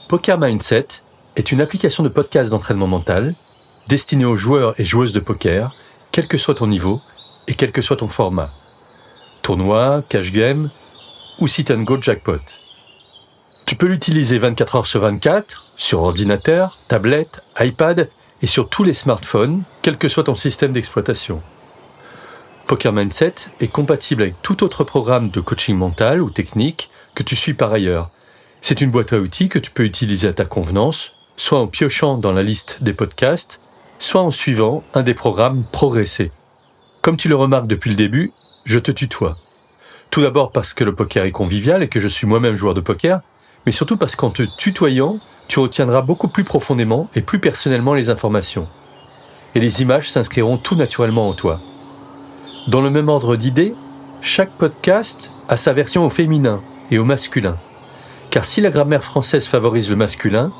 Poker Mindset est une application de podcast d'entraînement mental destinée aux joueurs et joueuses de poker, quel que soit ton niveau et quel que soit ton format. Tournoi, cash game ou sit and go jackpot. Tu peux l'utiliser 24 heures sur 24 sur ordinateur, tablette, iPad et sur tous les smartphones, quel que soit ton système d'exploitation. Poker Mindset est compatible avec tout autre programme de coaching mental ou technique que tu suis par ailleurs. C'est une boîte à outils que tu peux utiliser à ta convenance, soit en piochant dans la liste des podcasts, soit en suivant un des programmes progressés. Comme tu le remarques depuis le début, je te tutoie. Tout d'abord parce que le poker est convivial et que je suis moi-même joueur de poker, mais surtout parce qu'en te tutoyant, tu retiendras beaucoup plus profondément et plus personnellement les informations. Et les images s'inscriront tout naturellement en toi. Dans le même ordre d'idées, chaque podcast a sa version au féminin et au masculin. Car si la grammaire française favorise le masculin,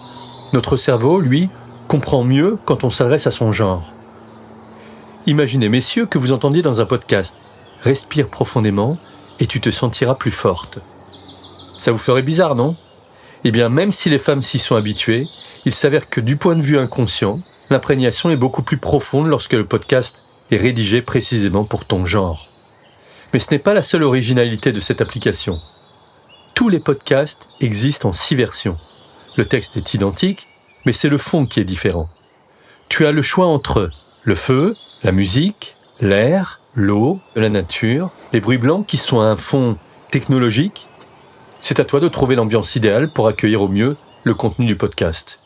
notre cerveau, lui, comprend mieux quand on s'adresse à son genre. Imaginez, messieurs, que vous entendiez dans un podcast « Respire profondément et tu te sentiras plus forte ». Ça vous ferait bizarre, non ? Eh bien, même si les femmes s'y sont habituées, il s'avère que du point de vue inconscient, l'imprégnation est beaucoup plus profonde lorsque le podcast est rédigé précisément pour ton genre. Mais ce n'est pas la seule originalité de cette application. Tous les podcasts existent en 6 versions. Le texte est identique, mais c'est le fond qui est différent. Tu as le choix entre le feu, la musique, l'air, l'eau, la nature, les bruits blancs qui sont à un fond technologique. C'est à toi de trouver l'ambiance idéale pour accueillir au mieux le contenu du podcast.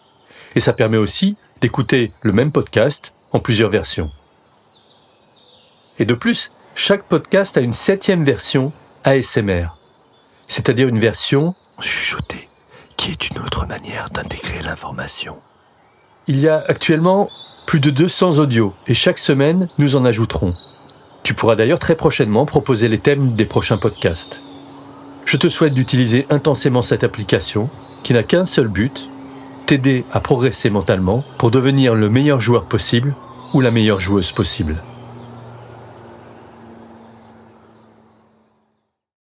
Et ça permet aussi d'écouter le même podcast en plusieurs versions. Et de plus, chaque podcast a une 7e version ASMR, c'est-à-dire une version chuchotée, qui est une autre manière d'intégrer l'information. Il y a actuellement plus de 200 audios et chaque semaine, nous en ajouterons. Tu pourras d'ailleurs très prochainement proposer les thèmes des prochains podcasts. Je te souhaite d'utiliser intensément cette application qui n'a qu'un seul but, t'aider à progresser mentalement pour devenir le meilleur joueur possible ou la meilleure joueuse possible.